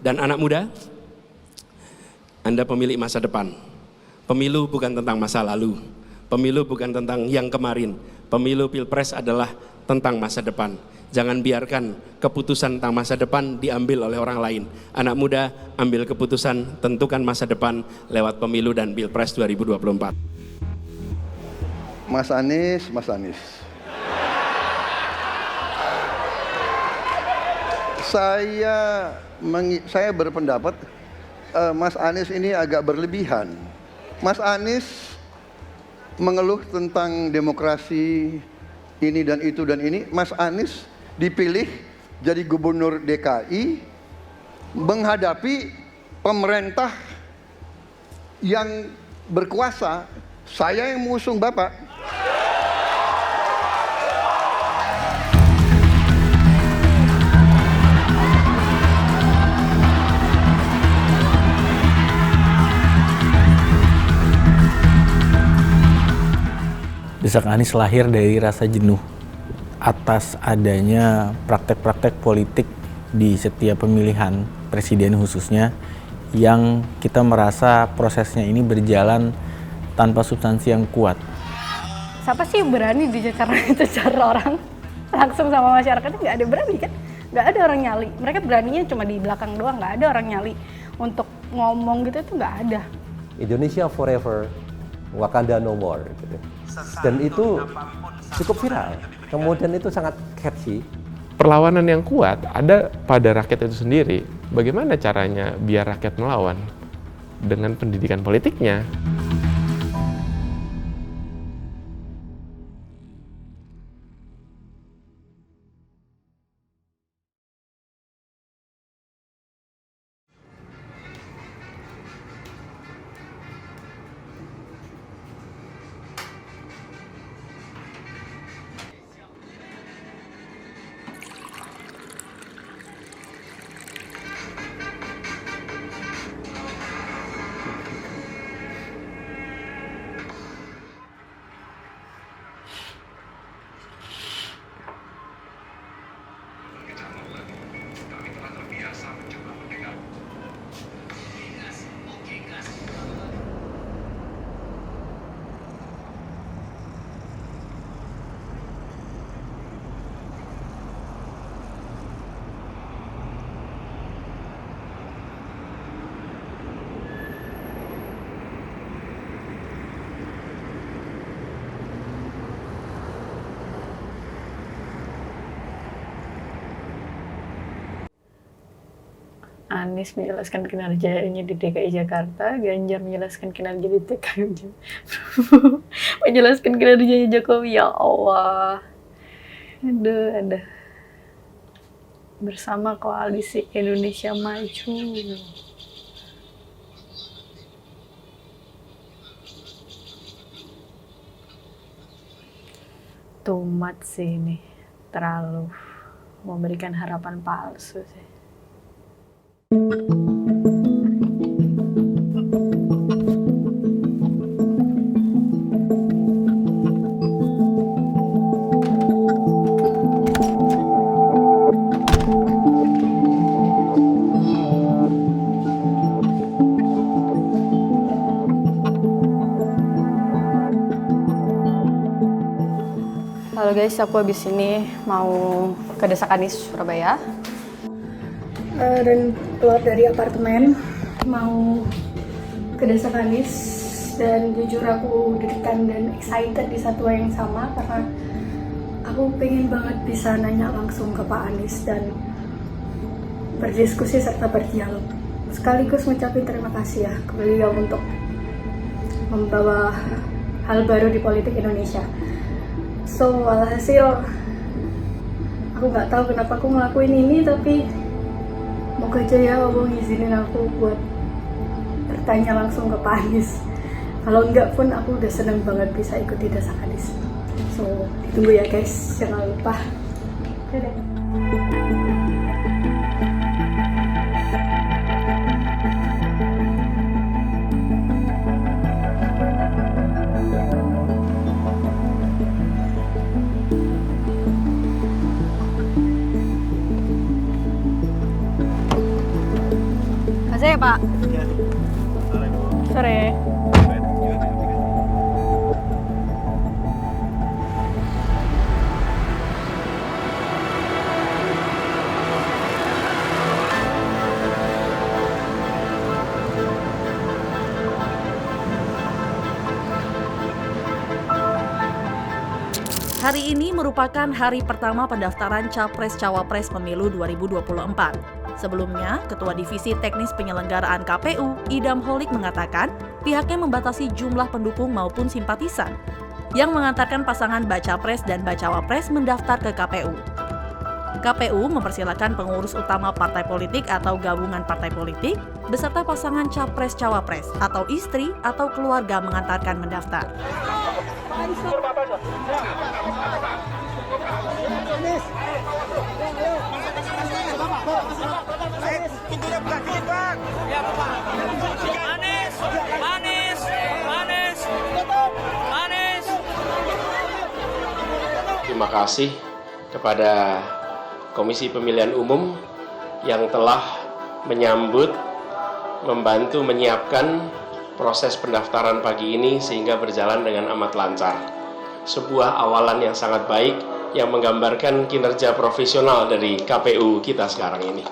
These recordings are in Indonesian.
Dan anak muda, Anda pemilik masa depan. Pemilu bukan tentang masa lalu. Pemilu bukan tentang yang kemarin. Pemilu Pilpres adalah tentang masa depan. Jangan biarkan keputusan tentang masa depan diambil oleh orang lain. Anak muda, ambil keputusan, tentukan masa depan lewat pemilu dan Pilpres 2024. Mas Anies. Saya berpendapat Mas Anies ini agak berlebihan. Mas Anies mengeluh tentang demokrasi ini dan itu dan ini. Mas Anies dipilih jadi gubernur DKI menghadapi pemerintah yang berkuasa. Saya yang mengusung Bapak. Desak Anies lahir dari rasa jenuh atas adanya praktek-praktek politik di setiap pemilihan presiden khususnya yang kita merasa prosesnya ini berjalan tanpa substansi yang kuat. Siapa sih yang berani di Jakarta itu cara orang langsung sama masyarakatnya? Nggak ada berani kan? Nggak ada orang nyali. Mereka beraninya cuma di belakang doang, nggak ada orang nyali untuk ngomong gitu, itu nggak ada. Indonesia forever, Wakanda no more. Gitu. Dan itu cukup viral. Kemudian itu sangat catchy. Perlawanan yang kuat ada pada rakyat itu sendiri. Bagaimana caranya biar rakyat melawan? Dengan pendidikan politiknya. Anies menjelaskan kinerjanya di DKI Jakarta, Ganjar menjelaskan kinerja di DKI, menjelaskan kinerjanya Jokowi. Ya Allah, aduh. Bersama koalisi Indonesia Maju. Tumat sih ini, terlalu memberikan harapan palsu sih. Halo guys, aku habis ini mau ke Desak Anies, Surabaya. Dan keluar dari apartemen mau ke Desak Anies, dan jujur aku deg-degan dan excited di satu yang sama karena aku pengen banget bisa nanya langsung ke Pak Anies dan berdiskusi serta berdialog. Sekaligus mengucapkan terima kasih ya ke beliau untuk membawa hal baru di politik Indonesia. So, alhasil aku nggak tahu kenapa aku ngelakuin ini, tapi moga aja ya Allah ngizinin aku buat bertanya langsung ke Pak Anies. Kalau enggak pun aku udah seneng banget bisa ikuti Desak Anies. So, ditunggu ya guys, jangan lupa. Dadah. Pak. Sore. Hari ini merupakan hari pertama pendaftaran Capres-Cawapres Pemilu 2024. Sebelumnya, Ketua Divisi Teknis Penyelenggaraan KPU, Idam Holik mengatakan pihaknya membatasi jumlah pendukung maupun simpatisan yang mengantarkan pasangan Baca Pres dan Bacawa Pres mendaftar ke KPU. KPU mempersilakan pengurus utama partai politik atau gabungan partai politik beserta pasangan Capres-Cawapres atau istri atau keluarga mengantarkan mendaftar. Terima kasih kepada Komisi Pemilihan Umum yang telah menyambut, membantu menyiapkan proses pendaftaran pagi ini sehingga berjalan dengan amat lancar. Sebuah awalan yang sangat baik yang menggambarkan kinerja profesional dari KPU kita sekarang ini.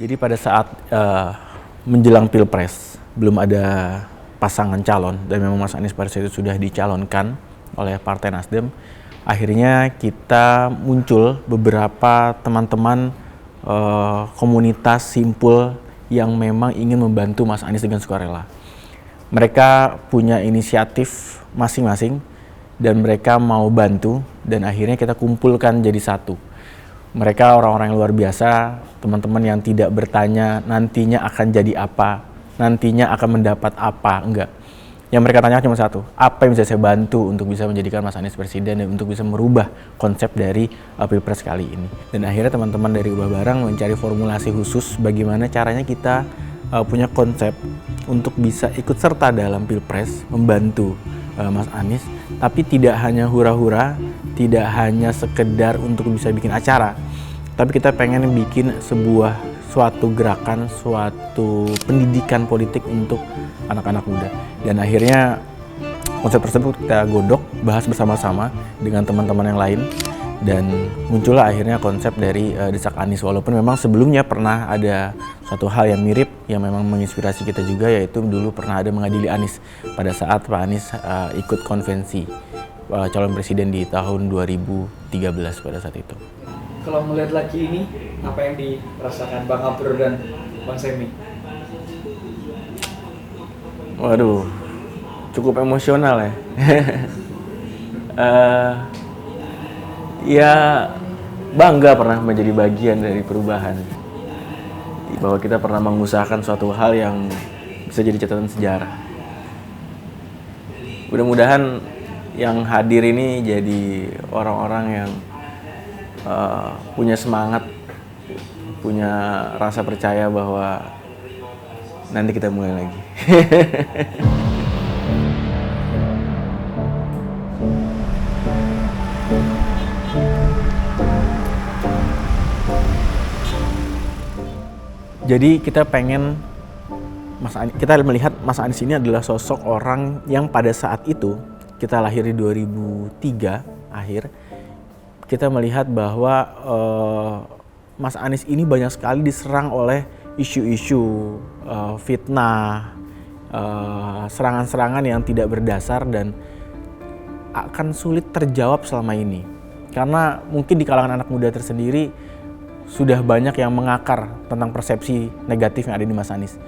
Jadi pada saat menjelang Pilpres, belum ada pasangan calon, dan memang Mas Anies pada saat itu sudah dicalonkan oleh Partai Nasdem, akhirnya kita muncul beberapa teman-teman komunitas simpul yang memang ingin membantu Mas Anies dengan sukarela. Mereka punya inisiatif masing-masing, dan mereka mau bantu, dan akhirnya kita kumpulkan jadi satu. Mereka orang-orang yang luar biasa, teman-teman yang tidak bertanya nantinya akan jadi apa, nantinya akan mendapat apa, enggak. Yang mereka tanya cuma satu, apa yang bisa saya bantu untuk bisa menjadikan Mas Anies presiden dan untuk bisa merubah konsep dari Pilpres kali ini. Dan akhirnya teman-teman dari Ubah Barang mencari formulasi khusus bagaimana caranya kita punya konsep untuk bisa ikut serta dalam Pilpres, membantu Mas Anies, tapi tidak hanya hura-hura, tidak hanya sekedar untuk bisa bikin acara, tapi kita pengen bikin suatu gerakan, suatu pendidikan politik untuk anak-anak muda. Dan akhirnya konsep tersebut kita godok, bahas bersama-sama dengan teman-teman yang lain, dan muncullah akhirnya konsep dari Desak Anies. Walaupun memang sebelumnya pernah ada satu hal yang mirip yang memang menginspirasi kita juga, yaitu dulu pernah ada mengadili Anies pada saat Pak Anies ikut konvensi calon presiden di tahun 2013 pada saat itu. Kalau melihat lagi ini, apa yang dirasakan Bang Abdur dan Bang Semi? Waduh, cukup emosional ya. Ya bangga pernah menjadi bagian dari perubahan. Bahwa kita pernah mengusahakan suatu hal yang bisa jadi catatan sejarah. Mudah-mudahan yang hadir ini jadi orang-orang yang punya semangat, punya rasa percaya bahwa nanti kita mulai lagi. Jadi kita pengen kita melihat Mas Anies ini adalah sosok orang yang pada saat itu, kita lahir di 2003 akhir, kita melihat bahwa Mas Anies ini banyak sekali diserang oleh isu-isu fitnah, serangan-serangan yang tidak berdasar dan akan sulit terjawab selama ini. Karena mungkin di kalangan anak muda tersendiri sudah banyak yang mengakar tentang persepsi negatif yang ada di Mas Anies.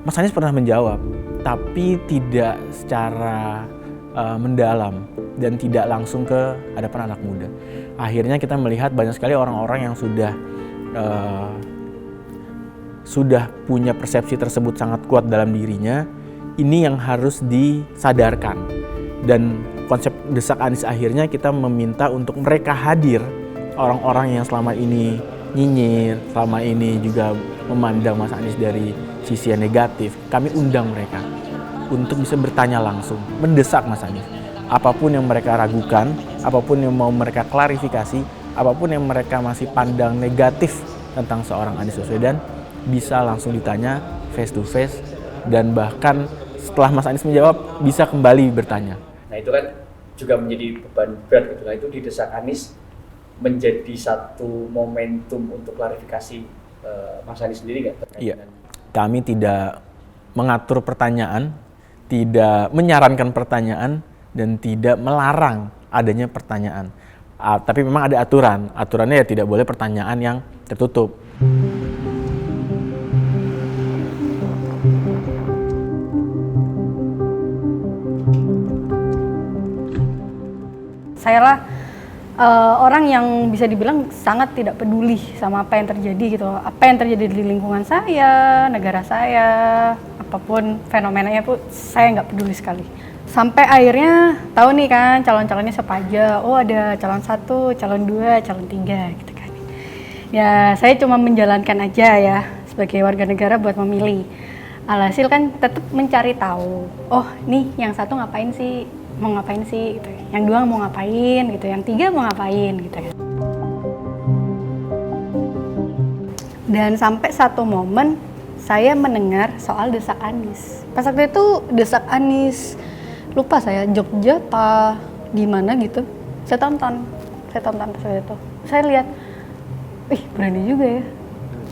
Mas Anies pernah menjawab, tapi tidak secara mendalam dan tidak langsung ke hadapan anak muda. Akhirnya kita melihat banyak sekali orang-orang yang sudah punya persepsi tersebut sangat kuat dalam dirinya. Ini yang harus disadarkan. Dan konsep Desak Anies akhirnya kita meminta untuk mereka hadir, orang-orang yang selama ini nyinyir, selama ini juga memandang Mas Anies dari sisi yang negatif. Kami undang mereka untuk bisa bertanya langsung, mendesak Mas Anies. Apapun yang mereka ragukan, apapun yang mau mereka klarifikasi, apapun yang mereka masih pandang negatif tentang seorang Anies Baswedan, bisa langsung ditanya face to face, dan bahkan setelah Mas Anies menjawab bisa kembali bertanya. Nah itu kan juga menjadi beban berat gitu. Nah itu di Desak Anies menjadi satu momentum untuk klarifikasi Mas Anies sendiri nggak? Iya, kami tidak mengatur pertanyaan, tidak menyarankan pertanyaan, dan tidak melarang adanya pertanyaan. Tapi memang ada aturan. Aturannya ya tidak boleh pertanyaan yang tertutup. Saya lah orang yang bisa dibilang sangat tidak peduli sama apa yang terjadi gitu. Apa yang terjadi di lingkungan saya, negara saya, apapun fenomenanya pun saya nggak peduli sekali. Sampai akhirnya tahu nih kan calon-calonnya siapa aja. Oh ada calon 1, calon 2, calon 3 gitu kan. Ya saya cuma menjalankan aja ya sebagai warga negara buat memilih. Alhasil kan tetap mencari tahu. Oh nih yang 1 ngapain sih? Mau ngapain sih? Gitu. Yang 2 mau ngapain? Gitu. Yang 3 mau ngapain? Gitu kan. Dan sampai satu momen saya mendengar soal Desak Anies. Pas waktu itu Desak Anies, lupa saya Jogja apa di mana gitu. Saya tonton pas waktu itu. Saya lihat, ih berani juga ya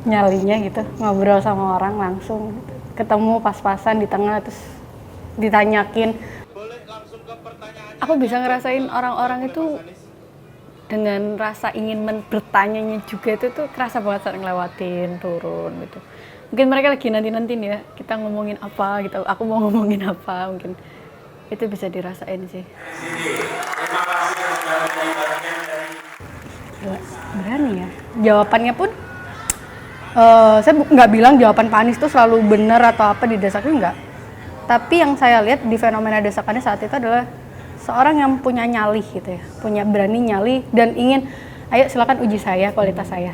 nyalinya gitu, ngobrol sama orang langsung. Gitu. Ketemu pas-pasan di tengah terus ditanyakin. Aku bisa ngerasain orang-orang itu dengan rasa ingin bertanyanya juga itu tuh kerasa banget saat ngelewatin turun gitu. Mungkin mereka lagi nanti-nantiin ya kita ngomongin apa gitu, aku mau ngomongin apa, mungkin itu bisa dirasain sih. Berani ya. Jawabannya pun saya nggak bilang jawaban Pak Anies itu selalu benar atau apa di Desaknya enggak. Tapi yang saya lihat di fenomena Desak Anies saat itu adalah seorang yang punya nyali gitu ya, punya berani nyali dan ingin, ayo silakan uji saya, kualitas saya.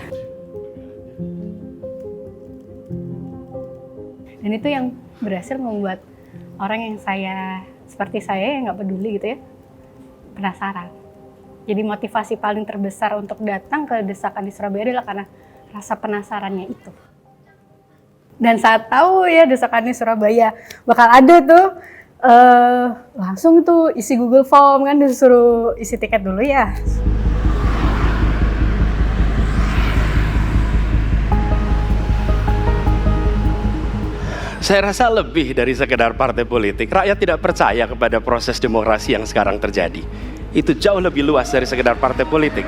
Dan itu yang berhasil membuat orang yang seperti saya yang nggak peduli gitu ya, penasaran. Jadi motivasi paling terbesar untuk datang ke Desak Anies Surabaya adalah karena rasa penasarannya itu. Dan saat tahu ya Desak Anies Surabaya bakal ada tuh, langsung tuh isi Google Form kan, disuruh isi tiket dulu ya. Saya rasa lebih dari sekedar partai politik. Rakyat tidak percaya kepada proses demokrasi yang sekarang terjadi. Itu jauh lebih luas dari sekedar partai politik.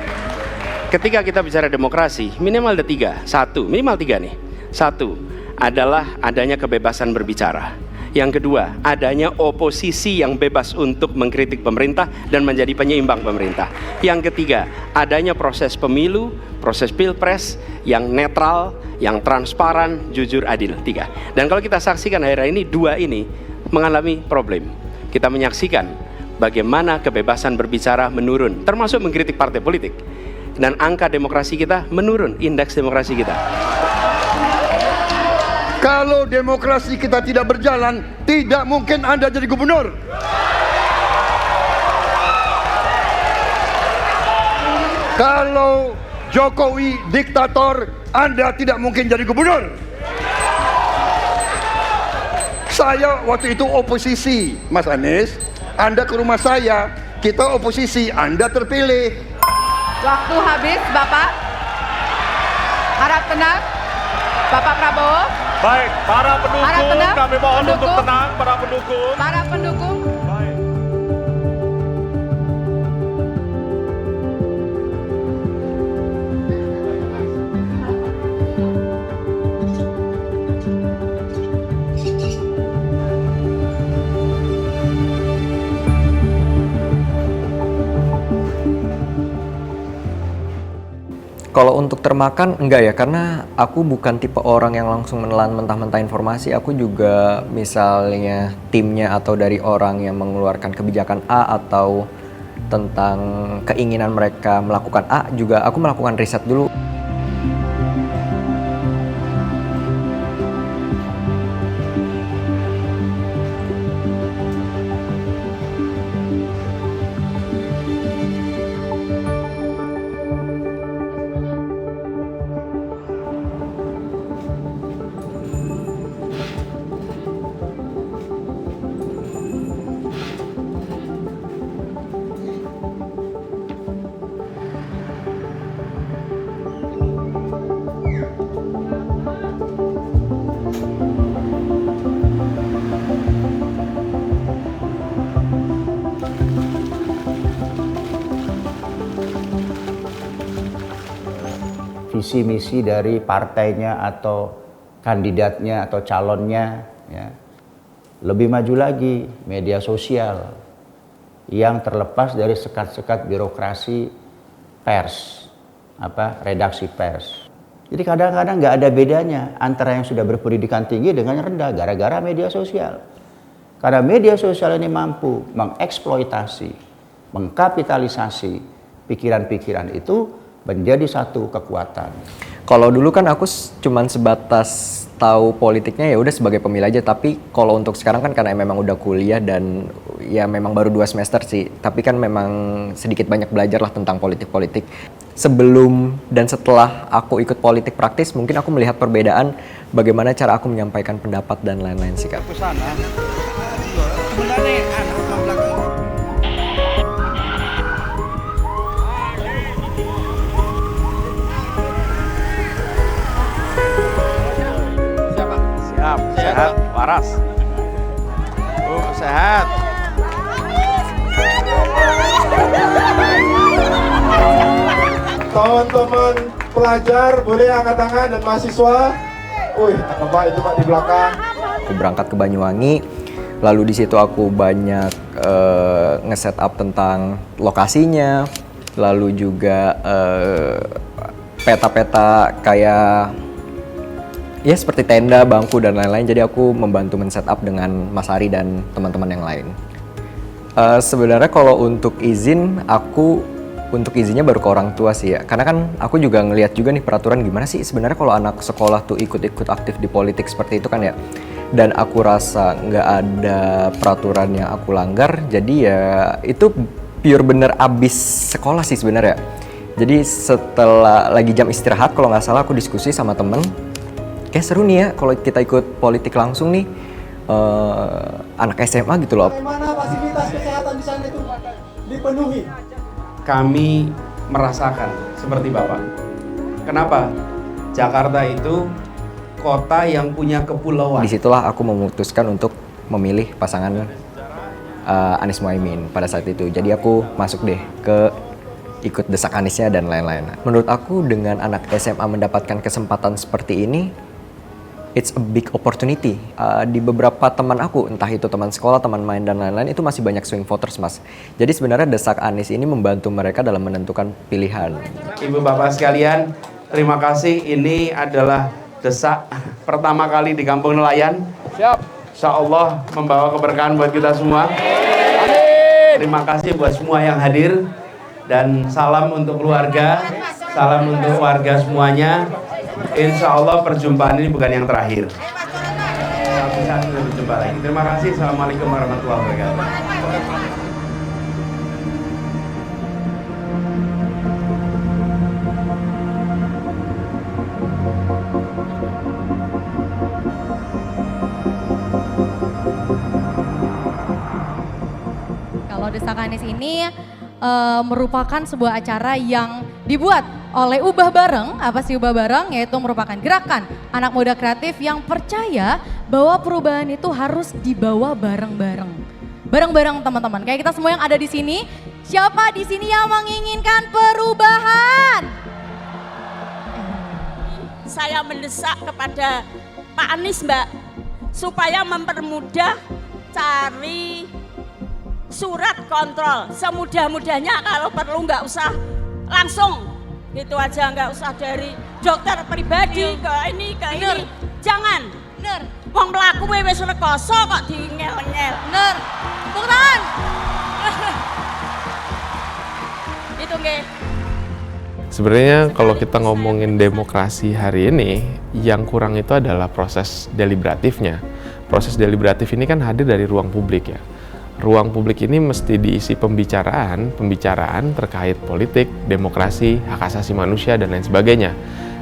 Ketika kita bicara demokrasi, minimal ada 3. Minimal 3 nih. 1 adalah adanya kebebasan berbicara. Yang kedua, adanya oposisi yang bebas untuk mengkritik pemerintah dan menjadi penyeimbang pemerintah. Yang ketiga, adanya proses pemilu, proses pilpres yang netral, yang transparan, jujur, adil. 3. Dan kalau kita saksikan akhir-akhir ini, 2 ini mengalami problem. Kita menyaksikan bagaimana kebebasan berbicara menurun, termasuk mengkritik partai politik. Dan angka demokrasi kita menurun, indeks demokrasi kita. Kalau demokrasi kita tidak berjalan, tidak mungkin Anda jadi gubernur. Kalau Jokowi diktator, Anda tidak mungkin jadi gubernur. Saya waktu itu oposisi, Mas Anies. Anda ke rumah saya, kita oposisi, Anda terpilih. Waktu habis, Bapak. Harap tenang, Bapak Prabowo. Baik, para pendukung, kami mohon untuk tenang, para pendukung. Para pendukung. Baik. Kalau untuk termakan enggak ya, karena aku bukan tipe orang yang langsung menelan mentah-mentah informasi. Aku juga misalnya timnya atau dari orang yang mengeluarkan kebijakan A atau tentang keinginan mereka melakukan A, juga aku melakukan riset dulu. Visi misi dari partainya atau kandidatnya atau calonnya, ya. Lebih maju lagi media sosial yang terlepas dari sekat-sekat birokrasi pers, redaksi pers. Jadi kadang-kadang nggak ada bedanya antara yang sudah berpendidikan tinggi dengan yang rendah gara-gara media sosial. Karena media sosial ini mampu mengeksploitasi, mengkapitalisasi pikiran-pikiran itu menjadi satu kekuatan. Kalau dulu kan aku cuman sebatas tahu politiknya ya udah sebagai pemilih aja, tapi kalau untuk sekarang kan karena memang udah kuliah dan ya memang baru 2 semester sih, tapi kan memang sedikit banyak belajar lah tentang politik-politik. Sebelum dan setelah aku ikut politik praktis, mungkin aku melihat perbedaan bagaimana cara aku menyampaikan pendapat dan lain-lain sih Kak. Sehat, waras. Sehat. Teman-teman pelajar boleh angkat tangan dan mahasiswa. Wih, apa itu Pak di belakang? Aku berangkat ke Banyuwangi, lalu di situ aku banyak nge-set up tentang lokasinya, lalu juga peta-peta kayak ya seperti tenda, bangku, dan lain-lain. Jadi aku membantu men-set up dengan Mas Ari dan teman-teman yang lain. Sebenarnya kalau untuk izin, untuk izinnya baru ke orang tua sih ya. Karena kan aku juga ngelihat juga nih peraturan gimana sih sebenarnya kalau anak sekolah tuh ikut-ikut aktif di politik seperti itu kan ya. Dan aku rasa nggak ada peraturan yang aku langgar. Jadi ya itu pure bener abis sekolah sih sebenarnya. Jadi setelah lagi jam istirahat kalau nggak salah aku diskusi sama temen. Kayak seru nih ya kalau kita ikut politik langsung nih anak SMA gitu loh. Bagaimana fasilitas kesehatan di sana itu dipenuhi? Kami merasakan seperti Bapak. Kenapa? Jakarta itu kota yang punya kepulauan. Disitulah aku memutuskan untuk memilih pasangan Anies Muhaimin pada saat itu. Jadi aku masuk deh ke ikut desak Aniesnya dan lain-lain. Menurut aku dengan anak SMA mendapatkan kesempatan seperti ini, it's a big opportunity. Di beberapa teman aku, entah itu teman sekolah, teman main, dan lain-lain, itu masih banyak swing voters, Mas. Jadi sebenarnya desak Anies ini membantu mereka dalam menentukan pilihan. Ibu Bapak sekalian, terima kasih. Ini adalah desak pertama kali di Kampung Nelayan. Siap. Insya Allah membawa keberkahan buat kita semua. Amin. Terima kasih buat semua yang hadir. Dan salam untuk keluarga, salam untuk warga semuanya. Insya Allah perjumpaan ini bukan yang terakhir. Suatu saat kita berjumpa lagi. Terima kasih. Assalamualaikum warahmatullahi wabarakatuh. Kalau Desak Anies ini merupakan sebuah acara yang dibuat oleh Ubah Bareng. Apa sih Ubah Bareng? Yaitu merupakan gerakan anak muda kreatif yang percaya bahwa perubahan itu harus dibawa bareng-bareng. Bareng-bareng teman-teman. Kayak kita semua yang ada di sini, siapa di sini yang menginginkan perubahan? Saya mendesak kepada Pak Anies, Mbak, supaya mempermudah cari surat kontrol semudah-mudahnya, kalau perlu nggak usah langsung Itu aja nggak usah dari dokter pribadi ke ini ke ini. Jangan. Bener. Wong mlaku wis rekoso kok diingel-ngel. Bener. Tepuk tangan. Itu nggih. Sebenarnya kalau kita ngomongin demokrasi hari ini, yang kurang itu adalah proses deliberatifnya. Proses deliberatif ini kan hadir dari ruang publik ya. Ruang publik ini mesti diisi pembicaraan terkait politik, demokrasi, hak asasi manusia, dan lain sebagainya.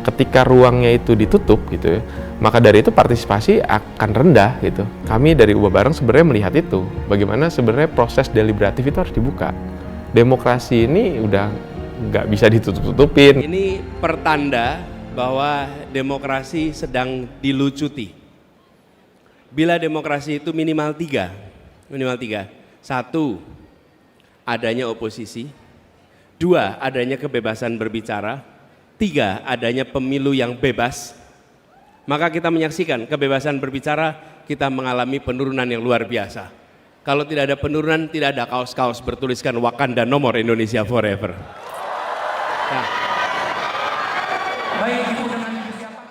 Ketika ruangnya itu ditutup gitu ya, maka dari itu partisipasi akan rendah gitu. Kami dari Ubah Bareng sebenarnya melihat itu, bagaimana sebenarnya proses deliberatif itu harus dibuka. Demokrasi ini udah nggak bisa ditutup-tutupin. Ini pertanda bahwa demokrasi sedang dilucuti. Bila demokrasi itu minimal tiga. Satu, adanya oposisi. Dua, adanya kebebasan berbicara. Tiga, adanya pemilu yang bebas. Maka kita menyaksikan kebebasan berbicara, kita mengalami penurunan yang luar biasa. Kalau tidak ada penurunan, tidak ada kaos-kaos bertuliskan Wakanda Nomor Indonesia Forever. Nah.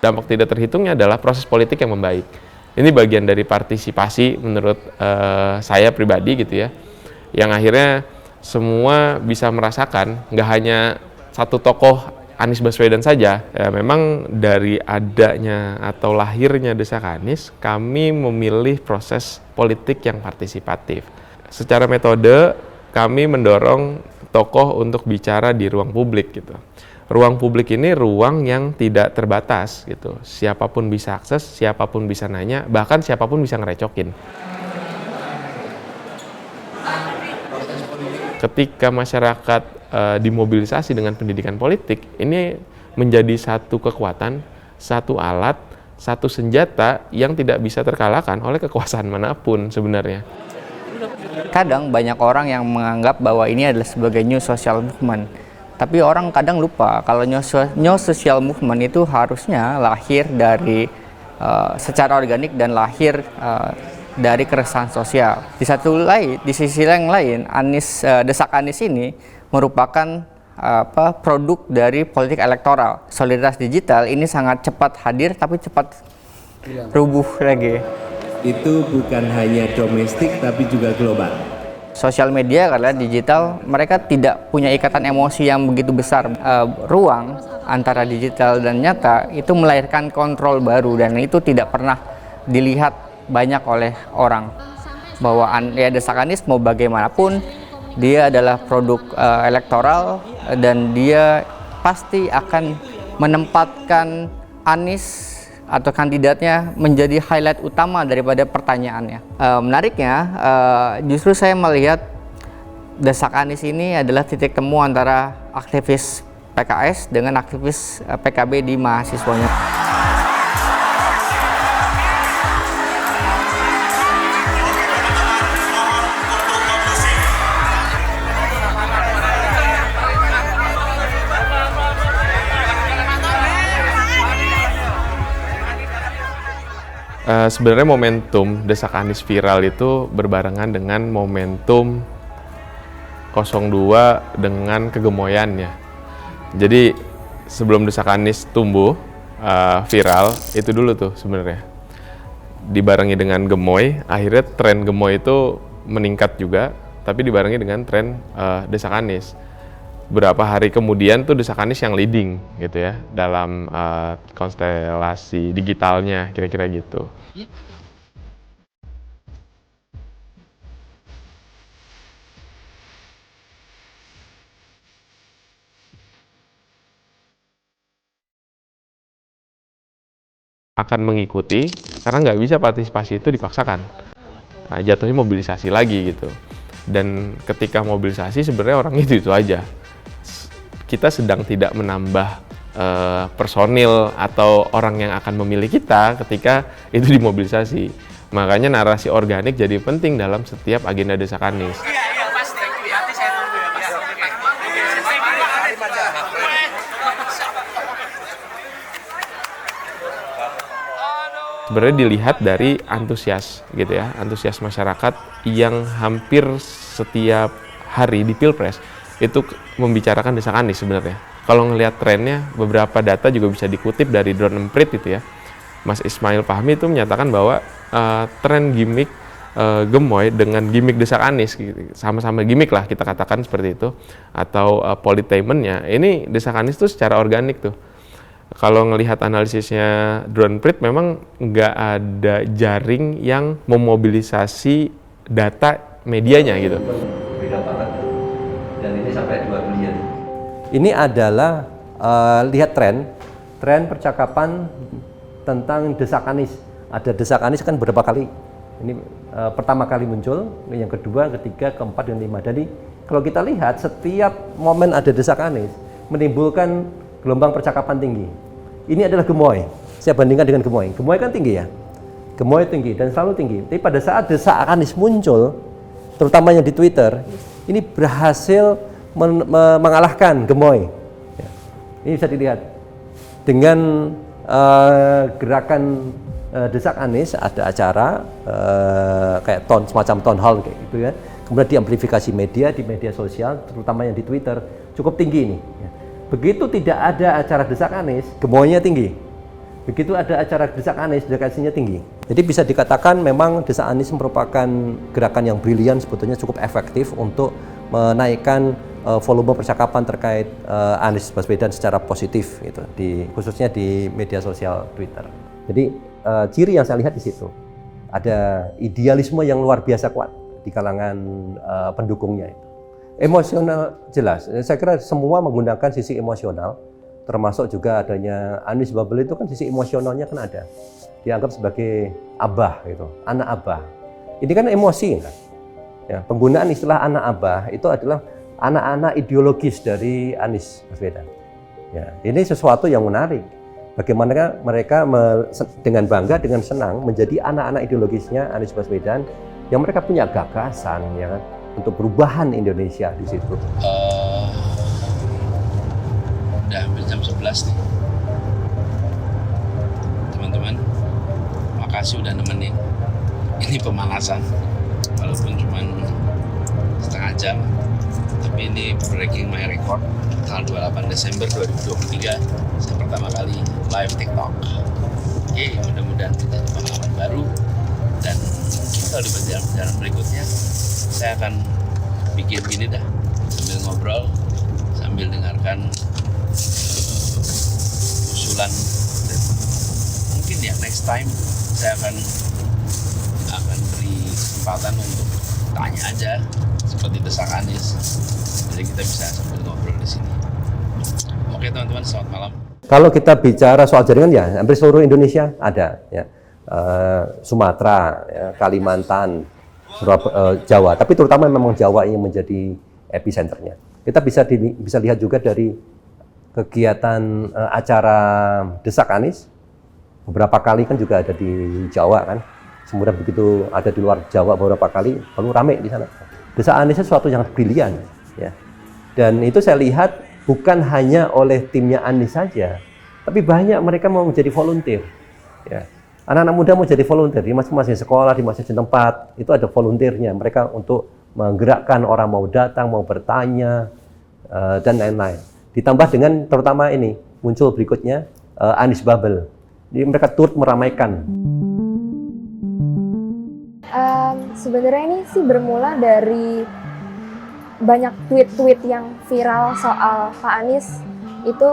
Dampak tidak terhitungnya adalah proses politik yang membaik. Ini bagian dari partisipasi menurut saya pribadi gitu ya, yang akhirnya semua bisa merasakan, nggak hanya satu tokoh Anies Baswedan saja. Ya, memang dari adanya atau lahirnya Desak Anies, kami memilih proses politik yang partisipatif. Secara metode, kami mendorong tokoh untuk bicara di ruang publik gitu. Ruang publik ini ruang yang tidak terbatas gitu. Siapapun bisa akses, siapapun bisa nanya, bahkan siapapun bisa ngerecokin. Ketika masyarakat dimobilisasi dengan pendidikan politik, ini menjadi satu kekuatan, satu alat, satu senjata yang tidak bisa terkalahkan oleh kekuasaan manapun sebenarnya. Kadang banyak orang yang menganggap bahwa ini adalah sebagai new social movement. Tapi orang kadang lupa kalau new social movement itu harusnya lahir dari secara organik dan lahir dari keresahan sosial. Di sisi yang lain, Desak Anies ini merupakan produk dari politik elektoral. Solidaritas digital ini sangat cepat hadir tapi cepat rubuh lagi. Itu bukan hanya domestik tapi juga global. Sosial media karena digital, mereka tidak punya ikatan emosi yang begitu besar. Ruang antara digital dan nyata itu melahirkan kontrol baru dan itu tidak pernah dilihat banyak oleh orang. Bahwa Desak Anies mau bagaimanapun, dia adalah produk elektoral dan dia pasti akan menempatkan Anies atau kandidatnya menjadi highlight utama daripada pertanyaannya. Menariknya, justru saya melihat Desak Anies ini adalah titik temu antara aktivis PKS dengan aktivis PKB di mahasiswanya. Sebenarnya momentum Desak Anies viral itu berbarengan dengan momentum 02 dengan kegemoyannya. Jadi sebelum Desak Anies tumbuh viral itu dulu tuh sebenarnya. Dibarengi dengan gemoy, akhirnya tren gemoy itu meningkat juga, tapi dibarengi dengan tren Desak Anies. Beberapa hari kemudian tuh Desak Anies yang leading gitu ya dalam konstelasi digitalnya, kira-kira gitu. Akan mengikuti karena nggak bisa partisipasi itu dipaksakan. Nah, jatuhnya mobilisasi lagi gitu. Dan ketika mobilisasi sebenarnya orang itu aja. Kita sedang tidak menambah personil atau orang yang akan memilih kita ketika itu dimobilisasi. Makanya narasi organik jadi penting dalam setiap agenda Desak Anies. Sebenarnya dilihat dari antusias gitu ya, antusias masyarakat yang hampir setiap hari di Pilpres itu membicarakan Desak Anies sebenarnya. kalau ngelihat trennya, beberapa data juga bisa dikutip dari Drone Emprit itu ya. Mas Ismail Fahmi itu menyatakan bahwa tren gimmick gemoy dengan gimmick desak Anies, gitu, sama-sama gimmick lah kita katakan seperti itu, atau politainmentnya, ini desak Anies tuh secara organik tuh. Kalau ngelihat analisisnya Drone Emprit memang nggak ada jaring yang memobilisasi data medianya gitu. Beda banget. Dan ini sampai 2 billion. Ini adalah lihat tren percakapan tentang desak Anies. Ada desak Anies kan berapa kali? Ini pertama kali muncul, yang kedua, ketiga, keempat, dan kelima. Jadi kalau kita lihat setiap momen ada desak Anies menimbulkan gelombang percakapan tinggi. Ini adalah gemoy. Saya bandingkan dengan gemoy. Gemoy kan tinggi ya. Gemoy tinggi dan selalu tinggi. Tapi pada saat desak Anies muncul, terutamanya di Twitter, ini berhasil mengalahkan gemoy. Ya. Ini bisa dilihat dengan gerakan desak Anies, ada acara kayak semacam town hall kayak gitu ya. Kemudian diamplifikasi media di media sosial, terutama yang di Twitter, cukup tinggi ini. Ya. Begitu tidak ada acara desak Anies, gemoynya tinggi. Begitu ada acara desak Anies, dekasinya tinggi. Jadi bisa dikatakan memang desak Anies merupakan gerakan yang brilian, sebetulnya cukup efektif untuk menaikkan volume percakapan terkait Anies Baswedan secara positif, gitu, khususnya di media sosial Twitter. Jadi ciri yang saya lihat di situ ada idealisme yang luar biasa kuat di kalangan pendukungnya itu. Emosional jelas, saya kira semua menggunakan sisi emosional, termasuk juga adanya Anies Bubble itu kan sisi emosionalnya kan ada, dianggap sebagai abah gitu, anak abah. Ini kan emosi kan, ya, penggunaan istilah anak abah itu adalah anak-anak ideologis dari Anies Baswedan. Ya, ini sesuatu yang menarik. Bagaimana mereka dengan bangga, dengan senang menjadi anak-anak ideologisnya Anies Baswedan yang mereka punya gagasan, ya kan, untuk perubahan Indonesia di situ. Udah hampir jam 11 nih. Teman-teman, makasih udah nemenin. Ini pemanasan, walaupun cuma setengah jam, tapi ini breaking my record. Tanggal 28 Desember 2023, saya pertama kali live TikTok. Oke, mudah-mudahan kita pengalaman baru, dan kalau di perjalanan berikutnya saya akan bikin gini dah, sambil ngobrol, sambil dengarkan usulan, dan mungkin ya next time saya akan beri kesempatan untuk tanya aja seperti desak Anies, jadi kita bisa sambil ngobrol di sini. Oke teman-teman, selamat malam. Kalau kita bicara soal jaringan ya hampir seluruh Indonesia ada ya, Sumatera, ya, Kalimantan, Jawa, tapi terutama memang Jawa yang menjadi epicenternya. Kita bisa lihat juga dari kegiatan acara desak Anies, beberapa kali kan juga ada di Jawa kan, kemudian begitu ada di luar Jawa beberapa kali, lalu rame di sana. Desak Anies sesuatu yang brilian, ya, dan itu saya lihat bukan hanya oleh timnya Anies saja, tapi banyak mereka mau menjadi volunteer, ya. Anak-anak muda mau jadi volunteer di masing-masing sekolah, di masing-masing tempat, itu ada volunteernya. Mereka untuk menggerakkan orang mau datang, mau bertanya, dan lain-lain. Ditambah dengan terutama ini, muncul berikutnya Anies Bubble. Jadi mereka turut meramaikan. Sebenarnya ini sih bermula dari banyak tweet-tweet yang viral soal Pak Anies itu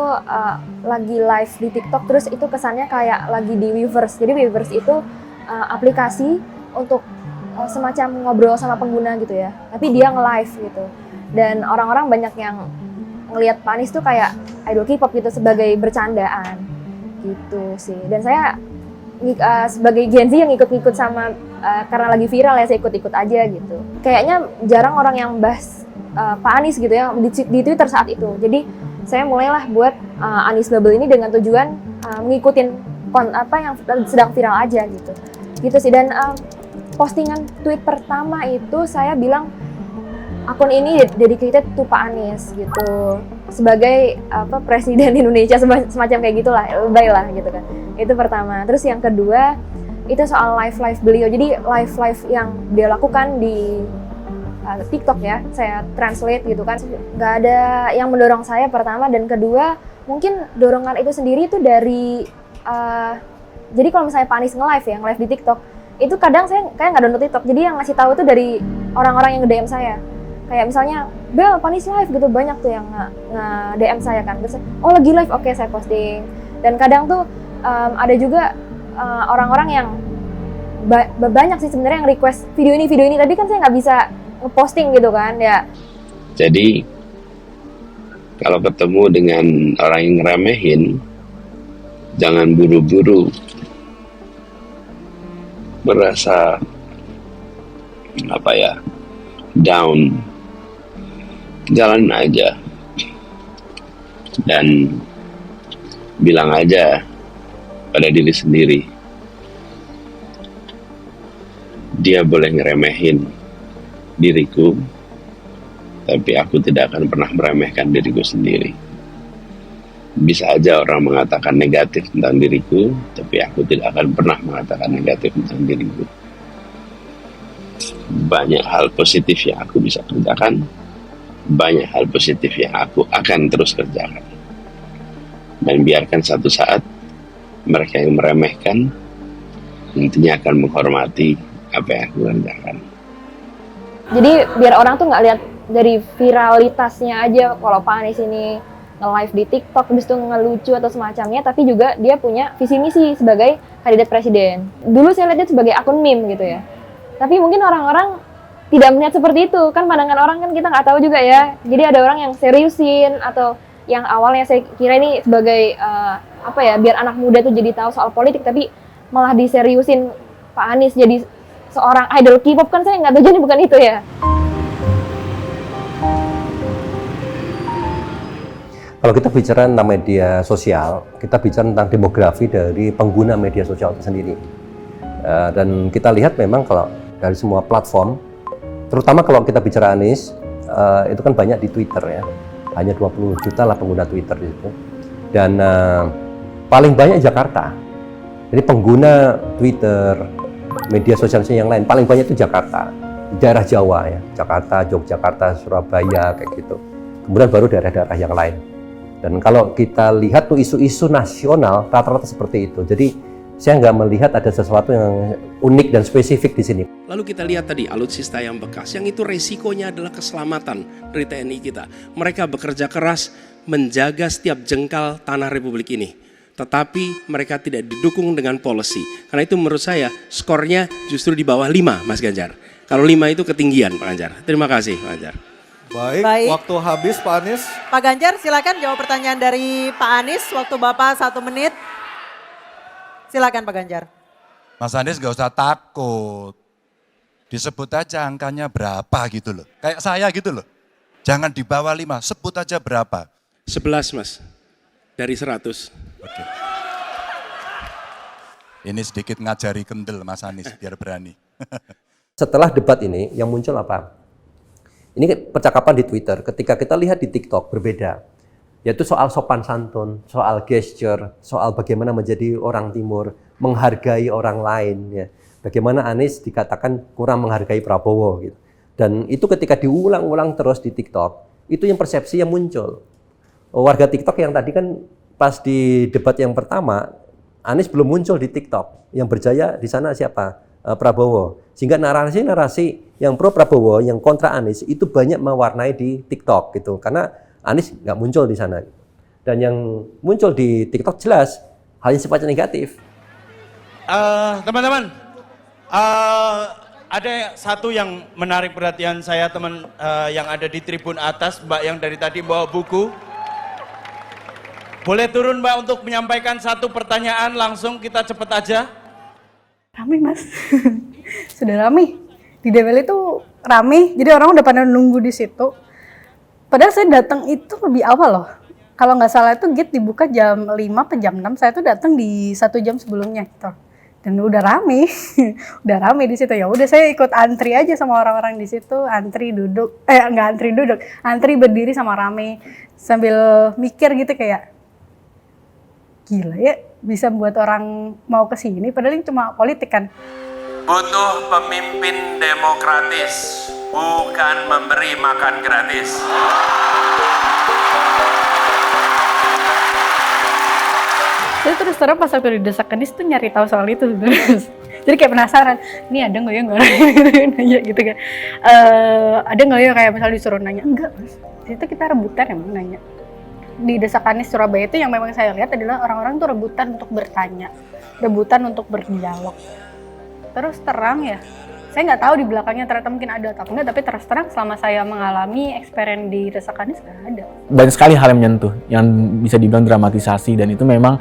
lagi live di TikTok, terus itu kesannya kayak lagi di Weverse. Jadi Weverse itu aplikasi untuk semacam ngobrol sama pengguna gitu ya, tapi dia nge-live gitu. Dan orang-orang banyak yang ngelihat Pak Anies tuh kayak idol K-pop gitu, sebagai bercandaan gitu sih. Dan saya sebagai Gen Z yang ikut-ikut sama karena lagi viral ya, saya ikut-ikut aja gitu. Kayaknya jarang orang yang bahas Pak Anies gitu ya di Twitter saat itu. Jadi saya mulailah buat Anies Bubble ini dengan tujuan ngikutin apa yang sedang viral aja gitu. Gitu sih. Dan postingan tweet pertama itu saya bilang akun ini dedicated to Pak Anies gitu. Sebagai presiden Indonesia, semacam kayak gitulah, lebay lah gitu kan. Itu pertama. Terus yang kedua itu soal live beliau. Jadi live yang dia lakukan di bahasa TikTok ya, saya translate gitu kan. Nggak ada yang mendorong saya pertama, dan kedua mungkin dorongan itu sendiri itu dari jadi kalau misalnya Pak Anies nge-live di TikTok, itu kadang saya kayak nggak download TikTok, jadi yang ngasih tahu itu dari orang-orang yang nge-DM saya. Kayak misalnya, Bel, Pak Anies live gitu, banyak tuh yang nge-DM saya kan. Terus, oh lagi live, oke saya posting. Dan kadang tuh ada juga orang-orang yang banyak sih sebenarnya yang request video ini, tapi kan saya nggak bisa nge-posting gitu kan ya. Jadi kalau ketemu dengan orang yang ngeremehin, jangan buru-buru merasa down. Jalan aja dan bilang aja pada diri sendiri, dia boleh ngeremehin diriku, tapi aku tidak akan pernah meremehkan diriku sendiri. Bisa aja orang mengatakan negatif tentang diriku, tapi aku tidak akan pernah mengatakan negatif tentang diriku. Banyak hal positif yang aku bisa kerjakan, banyak hal positif yang aku akan terus kerjakan. Dan biarkan satu saat mereka yang meremehkan nantinya akan menghormati apa yang aku kerjakan. Jadi biar orang tuh nggak lihat dari viralitasnya aja kalau Pak Anies ini nge-live di TikTok, habis itu ngelucu atau semacamnya, tapi juga dia punya visi misi sebagai kandidat presiden. Dulu saya lihat dia sebagai akun meme gitu ya. Tapi mungkin orang-orang tidak melihat seperti itu, kan pandangan orang kan kita nggak tahu juga ya. Jadi ada orang yang seriusin, atau yang awalnya saya kira ini sebagai biar anak muda tuh jadi tahu soal politik, tapi malah diseriusin Pak Anies jadi seorang idol K-pop, kan saya nggak tahu, jadi bukan itu ya. Kalau kita bicara tentang media sosial, kita bicara tentang demografi dari pengguna media sosial itu sendiri. Dan kita lihat memang kalau dari semua platform, terutama kalau kita bicara Anies, itu kan banyak di Twitter ya. Hanya 20 juta lah pengguna Twitter di situ. Dan paling banyak Jakarta. Jadi pengguna Twitter, media sosial yang lain, paling banyak itu Jakarta. Di daerah Jawa ya, Jakarta, Yogyakarta, Surabaya, kayak gitu. Kemudian baru daerah-daerah yang lain. Dan kalau kita lihat tuh isu-isu nasional, rata-rata seperti itu. Jadi saya nggak melihat ada sesuatu yang unik dan spesifik di sini. Lalu kita lihat tadi alutsista yang bekas, yang itu resikonya adalah keselamatan dari TNI kita. Mereka bekerja keras menjaga setiap jengkal tanah Republik ini. Tetapi mereka tidak didukung dengan policy. Karena itu menurut saya skornya justru di bawah 5, Mas Ganjar. Kalau 5 itu ketinggian, Pak Ganjar. Terima kasih, Pak Ganjar. Baik, waktu habis Pak Anies. Pak Ganjar silakan jawab pertanyaan dari Pak Anies, waktu Bapak 1 menit. Silakan Pak Ganjar. Mas Anies gak usah takut. Disebut aja angkanya berapa gitu loh. Kayak saya gitu loh. Jangan di bawah 5, sebut aja berapa. 11 Mas, dari 100. Oke. Ini sedikit ngajari kendel Mas Anies biar berani. Setelah debat ini yang muncul apa? Ini percakapan di Twitter, ketika kita lihat di TikTok berbeda. Yaitu soal sopan santun, soal gesture, soal bagaimana menjadi orang timur, menghargai orang lain ya. Bagaimana Anies dikatakan kurang menghargai Prabowo gitu. Dan itu ketika diulang-ulang terus di TikTok, itu yang persepsi yang muncul. Warga TikTok yang tadi kan pas di debat yang pertama, Anies belum muncul di TikTok. Yang berjaya di sana siapa? Prabowo. Sehingga narasi-narasi yang pro Prabowo, yang kontra Anies itu banyak mewarnai di TikTok gitu. Karena Anies nggak muncul di sana. Dan yang muncul di TikTok jelas hal yang sifatnya negatif. Teman-teman, ada satu yang menarik perhatian saya, teman yang ada di tribun atas, Mbak yang dari tadi bawa buku. Boleh turun Mbak untuk menyampaikan satu pertanyaan langsung, kita cepet aja. Rame Mas, sudah rame. Di DWL itu rame, jadi orang udah pada nunggu di situ. Padahal saya datang itu lebih awal loh. Kalau nggak salah itu gate dibuka jam 5 atau jam 6, saya tuh datang di 1 jam sebelumnya gitu. Dan udah rame, udah rame di situ. Ya udah saya ikut antri aja sama orang-orang di situ, antri duduk, nggak antri duduk, antri berdiri sama rame sambil mikir gitu kayak gila ya bisa buat orang mau ke sini padahal ini cuma politik kan. Butuh pemimpin demokratis. bukan memberi makan gratis. Saya terus terang pas waktu di Desa Kadis tuh nyari tahu soal itu sebenarnya. Jadi kayak penasaran, ini ada nggak ya nanya gitu kan? Ada nggak ya kayak misalnya disuruh nanya? Enggak, Mas. Itu kita rebutan emang nanya. Di Desa Kadis Surabaya itu yang memang saya lihat adalah orang-orang tuh rebutan untuk bertanya, rebutan untuk berdialog. Terus terang ya, saya nggak tahu di belakangnya ternyata mungkin ada atau enggak, tapi terus terang selama saya mengalami experience di Desa Kadis nggak ada. Banyak sekali hal yang menyentuh, yang bisa dibilang dramatisasi, dan itu memang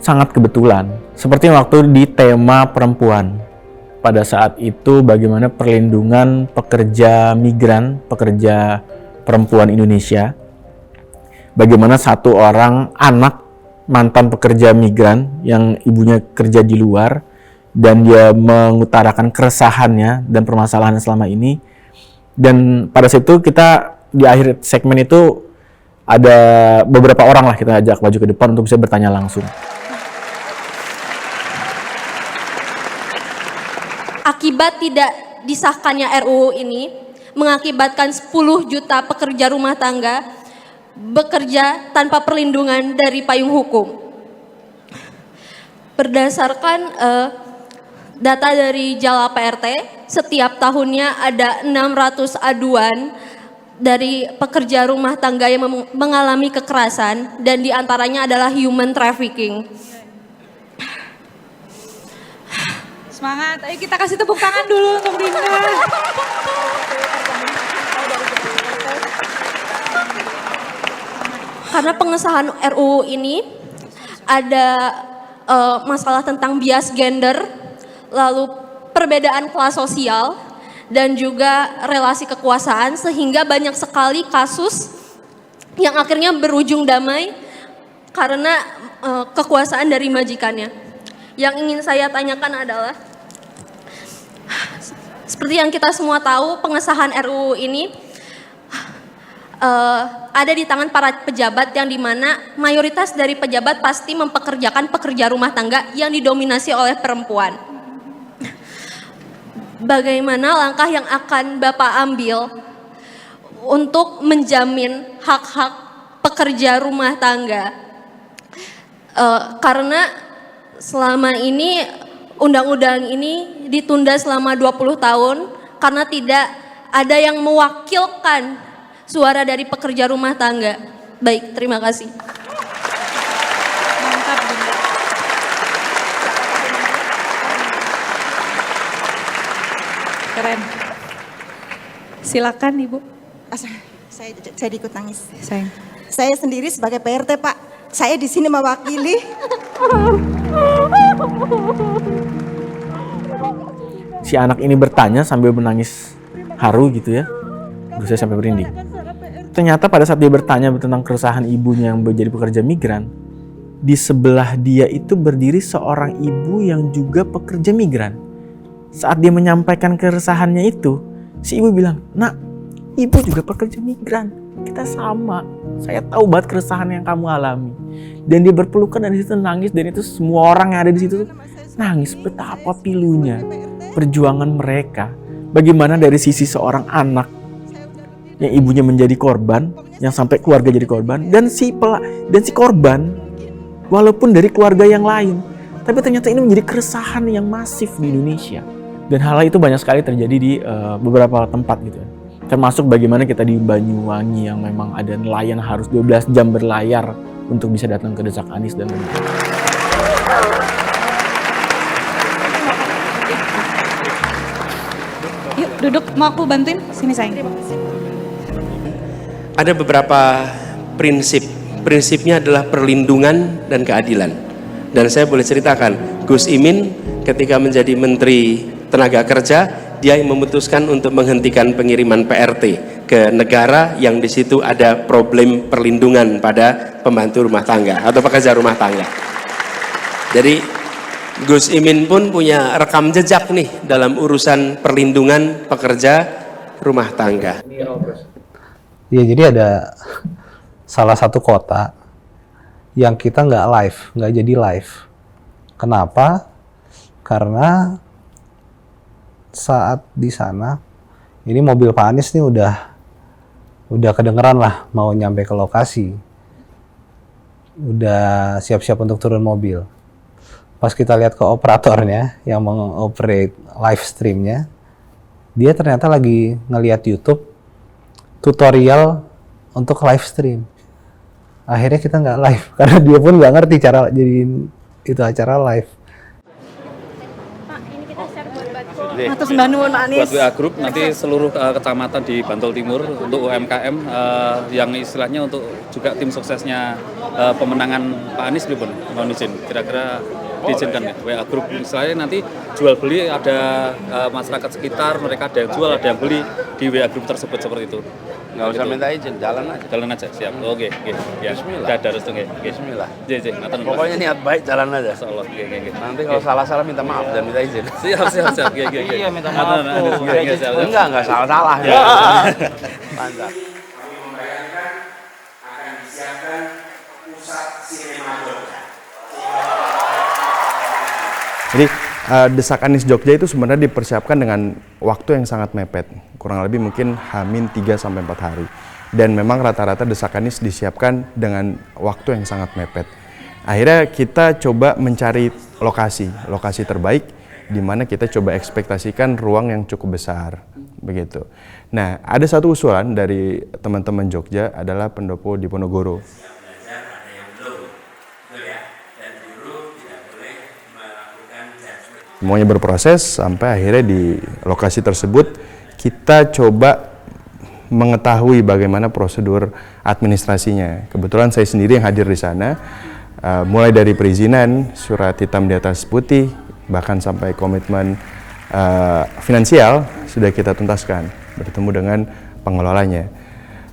sangat kebetulan. Seperti waktu di tema perempuan. Pada saat itu bagaimana perlindungan pekerja migran, pekerja perempuan Indonesia. Bagaimana satu orang anak mantan pekerja migran yang ibunya kerja di luar dan dia mengutarakan keresahannya dan permasalahan selama ini. Dan pada saat itu kita di akhir segmen itu ada beberapa orang lah kita ajak maju ke depan untuk bisa bertanya langsung. Akibat tidak disahkannya RUU ini mengakibatkan 10 juta pekerja rumah tangga bekerja tanpa perlindungan dari payung hukum. Berdasarkan data dari Jala PRT, setiap tahunnya ada 600 aduan dari pekerja rumah tangga yang mengalami kekerasan, dan diantaranya adalah human trafficking. Semangat, ayo kita kasih tepuk tangan dulu untuk Dinda. Karena pengesahan RUU ini ada masalah tentang bias gender, lalu perbedaan kelas sosial, dan juga relasi kekuasaan, sehingga banyak sekali kasus yang akhirnya berujung damai karena kekuasaan dari majikannya. Yang ingin saya tanyakan adalah, seperti yang kita semua tahu, pengesahan RUU ini ada di tangan para pejabat, yang dimana mayoritas dari pejabat pasti mempekerjakan pekerja rumah tangga yang didominasi oleh perempuan. Bagaimana langkah yang akan Bapak ambil untuk menjamin hak-hak pekerja rumah tangga? Karena selama ini undang-undang ini ditunda selama 20 tahun karena tidak ada yang mewakilkan suara dari pekerja rumah tangga. Baik, terima kasih. Mantap, Dinda. Keren. Silakan Ibu. Saya ikut nangis. Sayang. Saya sendiri sebagai PRT, Pak. Saya di sini mewakili. Si anak ini bertanya sambil menangis haru gitu ya, berusaha sampai merinding. Ternyata pada saat dia bertanya tentang keresahan ibunya yang menjadi pekerja migran, di sebelah dia itu berdiri seorang ibu yang juga pekerja migran. Saat dia menyampaikan keresahannya itu, si ibu bilang, "Nak, ibu juga pekerja migran, kita sama. Saya tahu banget keresahan yang kamu alami." Dan dia berpelukan dan di situ nangis, dan itu semua orang yang ada di situ nangis. Betapa pilunya perjuangan mereka. Bagaimana dari sisi seorang anak yang ibunya menjadi korban, yang sampai keluarga jadi korban, dan si korban walaupun dari keluarga yang lain, tapi ternyata ini menjadi keresahan yang masif di Indonesia. Dan hal itu banyak sekali terjadi di beberapa tempat gitu ya. Termasuk bagaimana kita di Banyuwangi yang memang ada nelayan harus 12 jam berlayar untuk bisa datang ke Desa Kadis dan lain-lain. Yuk duduk, mau aku bantuin? Sini sayang. Ada beberapa prinsip. Prinsipnya adalah perlindungan dan keadilan. Dan saya boleh ceritakan, Gus Imin ketika menjadi Menteri Tenaga Kerja, dia yang memutuskan untuk menghentikan pengiriman PRT ke negara yang di situ ada problem perlindungan pada pembantu rumah tangga atau pekerja rumah tangga. Jadi Gus Imin pun punya rekam jejak nih dalam urusan perlindungan pekerja rumah tangga. Ya, jadi ada salah satu kota yang kita nggak jadi live. Kenapa? Karena saat di sana Ini mobil Pak Anies nih udah kedengeran lah mau nyampe ke lokasi. Udah siap-siap untuk turun mobil. Pas kita lihat ke operatornya yang mengoperate live streamnya, dia ternyata lagi ngelihat YouTube tutorial untuk live stream. Akhirnya kita nggak live karena dia pun nggak ngerti cara jadiin itu acara live. Atas Mbak Nuwun Anies. Buat WA Group nanti seluruh kecamatan di Bantul Timur untuk UMKM yang istilahnya untuk juga tim suksesnya pemenangan Pak Anies pripun mohon izin. Kira-kira diizinkan ya WA Group istilahnya nanti jual beli ada masyarakat sekitar mereka ada yang jual ada yang beli di WA Group tersebut seperti itu. Nggak usah minta izin, jalan aja. Jalan aja, siap. Oke. Ya. Bismillah. Harus tuh, Bismillah. Pokoknya niat baik jalan aja. Insyaallah. Nanti kalau salah-salah minta maaf dan minta izin. Siap. Iya, minta maaf. Enggak salah-salah ya. Mantap. Akan disiapkan pusat sinema Jogja. Jadi Desak Anies Jogja itu sebenarnya dipersiapkan dengan waktu yang sangat mepet, kurang lebih mungkin H-3 sampai 4 hari. Dan memang rata-rata Desak Anies disiapkan dengan waktu yang sangat mepet. Akhirnya kita coba mencari lokasi terbaik di mana kita coba ekspektasikan ruang yang cukup besar, begitu. Nah, ada satu usulan dari teman-teman Jogja adalah pendopo Diponegoro. Semuanya berproses sampai akhirnya di lokasi tersebut kita coba mengetahui bagaimana prosedur administrasinya. Kebetulan saya sendiri yang hadir di sana, mulai dari perizinan, surat hitam di atas putih, bahkan sampai komitmen finansial sudah kita tuntaskan, bertemu dengan pengelolanya.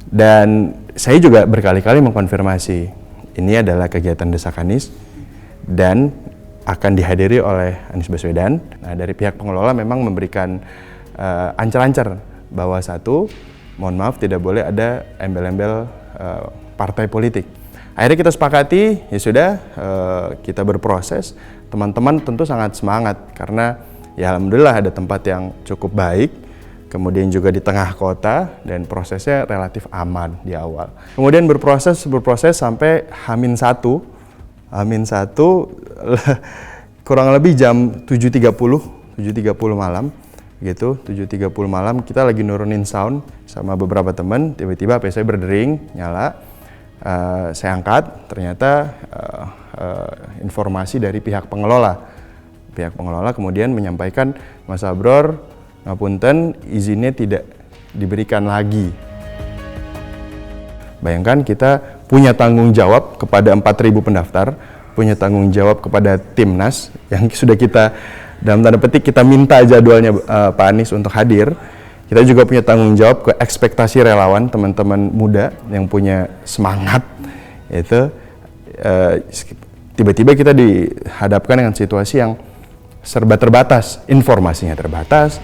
Dan saya juga berkali-kali mengkonfirmasi, ini adalah kegiatan Desak Anies dan akan dihadiri oleh Anies Baswedan. Nah, dari pihak pengelola memang memberikan ancar-ancar bahwa satu, mohon maaf tidak boleh ada embel-embel partai politik. Akhirnya kita sepakati, ya sudah kita berproses. Teman-teman tentu sangat semangat karena ya alhamdulillah ada tempat yang cukup baik, kemudian juga di tengah kota dan prosesnya relatif aman di awal. Kemudian berproses sampai H-1 kurang lebih jam 7.30 malam gitu, 7.30 malam kita lagi nurunin sound sama beberapa teman, tiba-tiba HP saya berdering, nyala, saya angkat, ternyata informasi dari pihak pengelola. Pihak pengelola kemudian menyampaikan, Mas Abror, ngapunten, izinnya tidak diberikan lagi. Bayangkan kita punya tanggung jawab kepada 4.000 pendaftar, punya tanggung jawab kepada Timnas yang sudah kita, dalam tanda petik, kita minta jadwalnya Pak Anies untuk hadir. Kita juga punya tanggung jawab ke ekspektasi relawan, teman-teman muda yang punya semangat. Itu tiba-tiba kita dihadapkan dengan situasi yang serba terbatas, informasinya terbatas.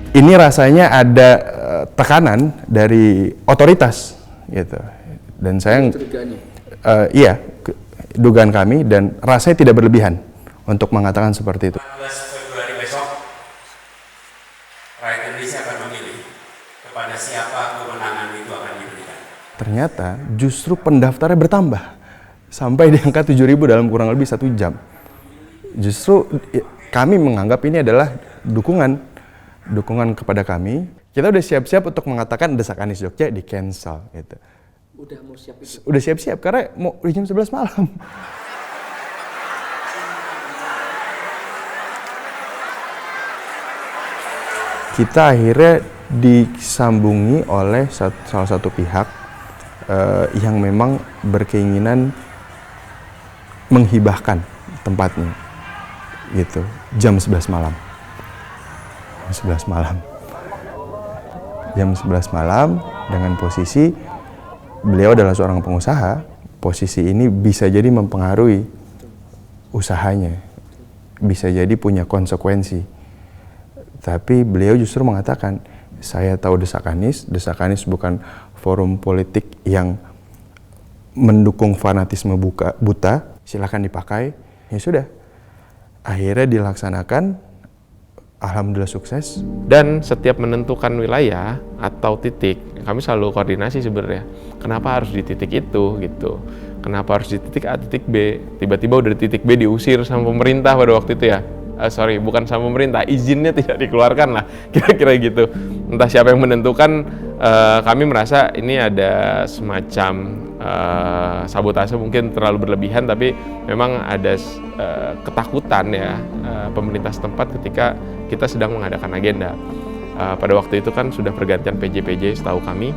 Ini rasanya ada tekanan dari otoritas, gitu. Dan saya, iya, dugaan kami dan rasanya tidak berlebihan untuk mengatakan seperti itu. 12 Februari besok, rakyat Indonesia akan memilih kepada siapa kemenangan itu akan diberikan. Ternyata justru pendaftarnya bertambah sampai di angka 7.000 dalam kurang lebih 1 jam. Justru kami menganggap ini adalah dukungan kepada kami. Kita udah siap-siap untuk mengatakan Desak Anies Jogja di cancel gitu. Udah siap-siap karena mau di jam 11 malam. Kita akhirnya disambungi oleh salah satu pihak yang memang berkeinginan menghibahkan tempatnya gitu, jam 11 malam. Jam 11 malam dengan posisi beliau adalah seorang pengusaha, posisi ini bisa jadi mempengaruhi usahanya, bisa jadi punya konsekuensi. Tapi beliau justru mengatakan, saya tahu Desak Anies bukan forum politik yang mendukung fanatisme buta, silakan dipakai. Ya sudah, akhirnya dilaksanakan Alhamdulillah sukses. Dan setiap menentukan wilayah atau titik, kami selalu koordinasi sebenarnya. Kenapa harus di titik itu gitu? Kenapa harus di titik A, titik B? Tiba-tiba udah di titik B diusir sama pemerintah pada waktu itu ya. Bukan sama pemerintah, izinnya tidak dikeluarkan lah, kira-kira gitu. Entah siapa yang menentukan, kami merasa ini ada semacam sabotase mungkin terlalu berlebihan, tapi memang ada ketakutan ya pemerintah setempat ketika kita sedang mengadakan agenda. Pada waktu itu kan sudah pergantian PJ setahu kami,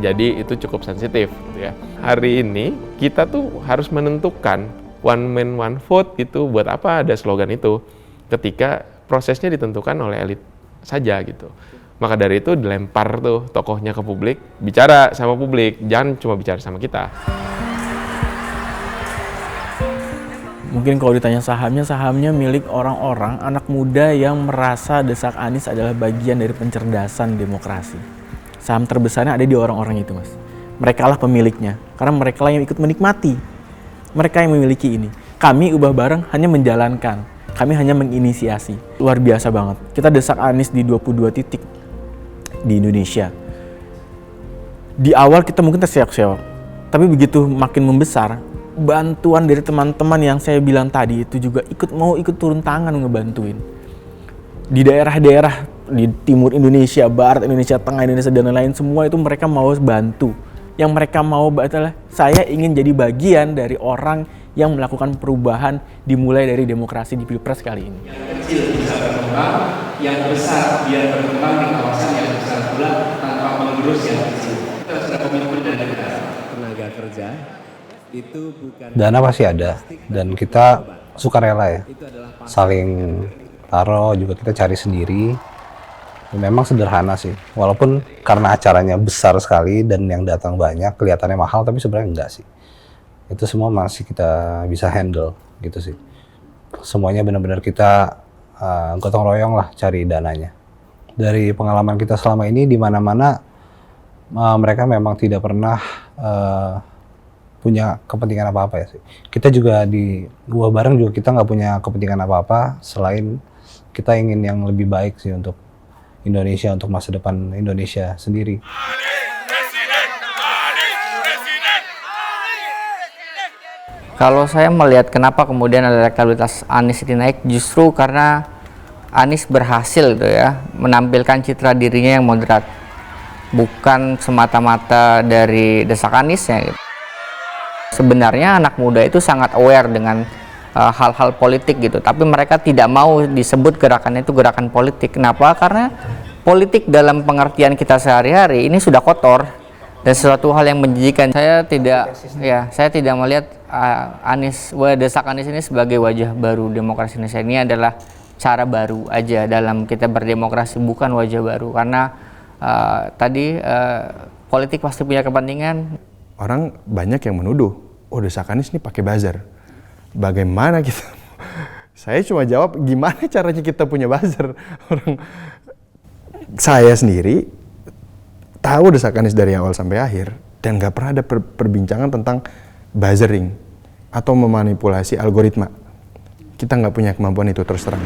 jadi itu cukup sensitif gitu ya. Hari ini kita tuh harus menentukan one man one vote gitu. Buat apa ada slogan itu ketika prosesnya ditentukan oleh elit saja gitu. Maka dari itu dilempar tuh tokohnya ke publik, bicara sama publik, jangan cuma bicara sama kita. Mungkin kalau ditanya sahamnya milik orang-orang anak muda yang merasa desak Anies adalah bagian dari pencerdasan demokrasi. Saham terbesarnya ada di orang-orang itu, Mas. Mereka lah pemiliknya, karena mereka lah yang ikut menikmati. Mereka yang memiliki ini. Kami Ubah Bareng hanya menjalankan, kami hanya menginisiasi. Luar biasa banget. Kita desak Anies di 22 titik di Indonesia. Di awal kita mungkin terseok-seok, tapi begitu makin membesar, bantuan dari teman-teman yang saya bilang tadi itu juga mau ikut turun tangan ngebantuin. Di daerah-daerah di timur Indonesia, barat Indonesia, tengah Indonesia, dan lain-lain, semua itu mereka mau bantu. Yang mereka mau adalah saya ingin jadi bagian dari orang yang melakukan perubahan dimulai dari demokrasi di Pilpres kali ini. Yang kecil bisa berkembang, yang besar biar berkembang di kawasan yang besar pula tanpa mengurus yang kecil. Kita sudah komitmen dari negara. Tenaga kerja itu bukan Dana pasti ada dan kita sukarela ya. Saling taruh juga kita cari sendiri. Memang sederhana sih, walaupun karena acaranya besar sekali dan yang datang banyak, kelihatannya mahal, tapi sebenarnya enggak sih. Itu semua masih kita bisa handle gitu sih. Semuanya benar-benar kita gotong royong lah cari dananya. Dari pengalaman kita selama ini di mana-mana mereka memang tidak pernah punya kepentingan apa-apa ya sih. Kita juga di Ubah Bareng juga kita nggak punya kepentingan apa-apa selain kita ingin yang lebih baik sih untuk Indonesia, untuk masa depan Indonesia sendiri. Kalau saya melihat kenapa kemudian elektabilitas Anies ini naik, justru karena Anies berhasil gitu ya menampilkan citra dirinya yang moderat, bukan semata-mata dari desak Aniesnya gitu. Sebenarnya anak muda itu sangat aware dengan hal-hal politik gitu, tapi mereka tidak mau disebut gerakannya itu gerakan politik. Kenapa? Karena politik dalam pengertian kita sehari-hari ini sudah kotor dan sesuatu hal yang menjijikan. Saya tidak melihat desak Anies ini sebagai wajah baru demokrasi Indonesia. Ini adalah cara baru aja dalam kita berdemokrasi, bukan wajah baru. Karena politik pasti punya kepentingan. Orang banyak yang menuduh, desak Anies ini pakai buzzer. Bagaimana kita? Saya cuma jawab, gimana caranya kita punya buzzer? Saya sendiri tahu desak Anies dari awal sampai akhir dan nggak pernah ada perbincangan tentang buzzering atau memanipulasi algoritma. Kita nggak punya kemampuan itu, terus terang.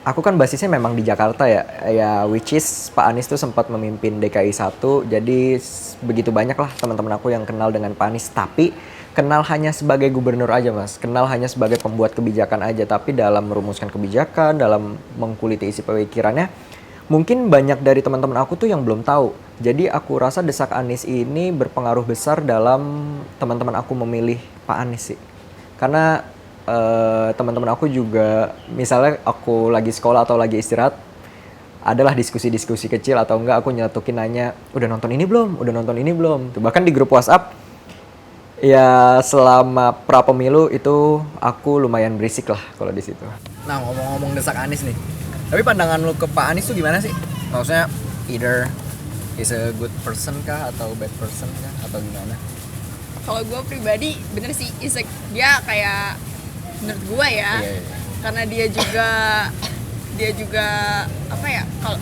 Aku kan basisnya memang di Jakarta ya which is Pak Anies tuh sempat memimpin DKI 1, jadi begitu banyak lah teman-teman aku yang kenal dengan Pak Anies, tapi kenal hanya sebagai gubernur aja Mas, kenal hanya sebagai pembuat kebijakan aja, tapi dalam merumuskan kebijakan, dalam mengkuliti isi pemikirannya, mungkin banyak dari teman-teman aku tuh yang belum tahu. Jadi aku rasa desak Anies ini berpengaruh besar dalam teman-teman aku memilih Pak Anies sih, karena teman-teman aku juga misalnya aku lagi sekolah atau lagi istirahat adalah diskusi-diskusi kecil atau enggak aku nyeletukin nanya udah nonton ini belum tuh, bahkan di grup WhatsApp ya selama pra pemilu itu aku lumayan berisik lah kalau di situ. Nah ngomong-ngomong desak Anies nih, tapi pandangan lu ke Pak Anies tuh gimana sih? Maksudnya either is a good person kah atau bad person kah atau gimana? Kalau gue pribadi bener sih dia kayak menurut gue ya, karena dia juga apa ya, kalau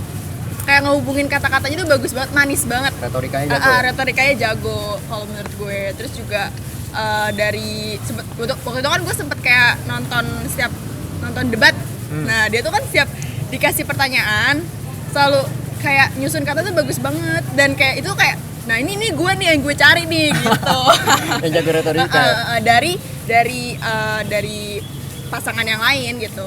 kayak ngehubungin kata-katanya tuh bagus banget, manis banget. Retorikanya jago. Retorikanya jago kalau menurut gue. Terus juga waktu itu kan gue sempet kayak nonton debat. Nah dia tuh kan setiap dikasih pertanyaan selalu kayak nyusun kata tuh bagus banget, dan kayak itu kayak nah ini gue nih yang gue cari nih gitu. Yang jago retorika. Dari pasangan yang lain gitu.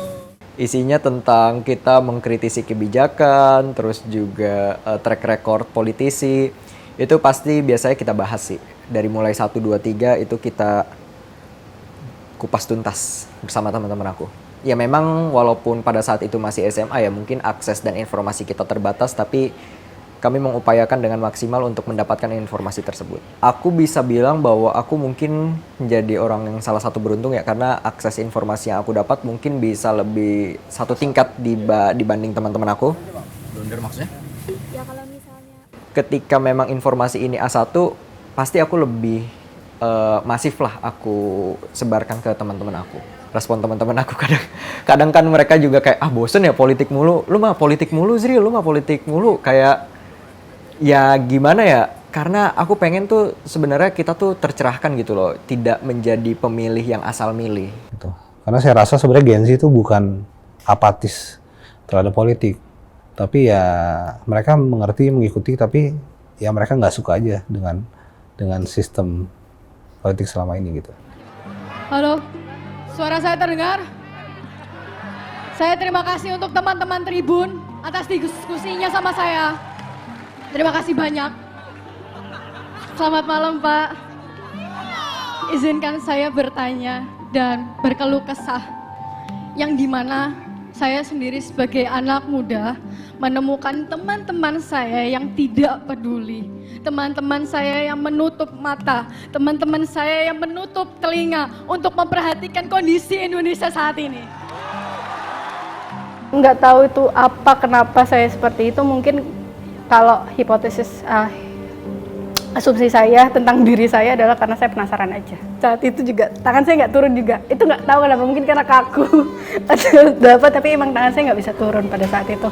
Isinya tentang kita mengkritisi kebijakan, terus juga track record politisi. Itu pasti biasanya kita bahas sih. Dari mulai 1, 2, 3 itu kita kupas tuntas bersama teman-teman aku. Ya memang walaupun pada saat itu masih SMA ya mungkin akses dan informasi kita terbatas, tapi kami mengupayakan dengan maksimal untuk mendapatkan informasi tersebut. Aku bisa bilang bahwa aku mungkin menjadi orang yang salah satu beruntung ya, karena akses informasi yang aku dapat mungkin bisa lebih satu tingkat dibanding teman-teman aku. Blunder maksudnya? Ya kalau misalnya Ketika memang informasi ini A1, pasti aku lebih masif lah aku sebarkan ke teman-teman aku. Respon teman-teman aku kadang kan mereka juga kayak bosen ya politik mulu. Lu mah politik mulu Zri, lu mah politik mulu. Kayak ya gimana ya, karena aku pengen tuh sebenarnya kita tuh tercerahkan gitu loh, tidak menjadi pemilih yang asal milih. Gitu. Karena saya rasa sebenarnya Gen Z itu bukan apatis terhadap politik, tapi ya mereka mengerti, mengikuti, tapi ya mereka nggak suka aja dengan sistem politik selama ini gitu. Halo, suara saya terdengar? Saya terima kasih untuk teman-teman Tribun atas diskusinya sama saya. Terima kasih banyak. Selamat malam Pak. Izinkan saya bertanya dan berkeluh kesah, yang dimana saya sendiri sebagai anak muda menemukan teman-teman saya yang tidak peduli, teman-teman saya yang menutup mata, teman-teman saya yang menutup telinga untuk memperhatikan kondisi Indonesia saat ini. Nggak tahu itu apa, kenapa saya seperti itu. Mungkin kalau hipotesis asumsi saya tentang diri saya adalah karena saya penasaran aja. Saat itu juga tangan saya nggak turun juga. Itu nggak tahu kenapa, mungkin karena kaku atau apa, tapi emang tangan saya nggak bisa turun pada saat itu.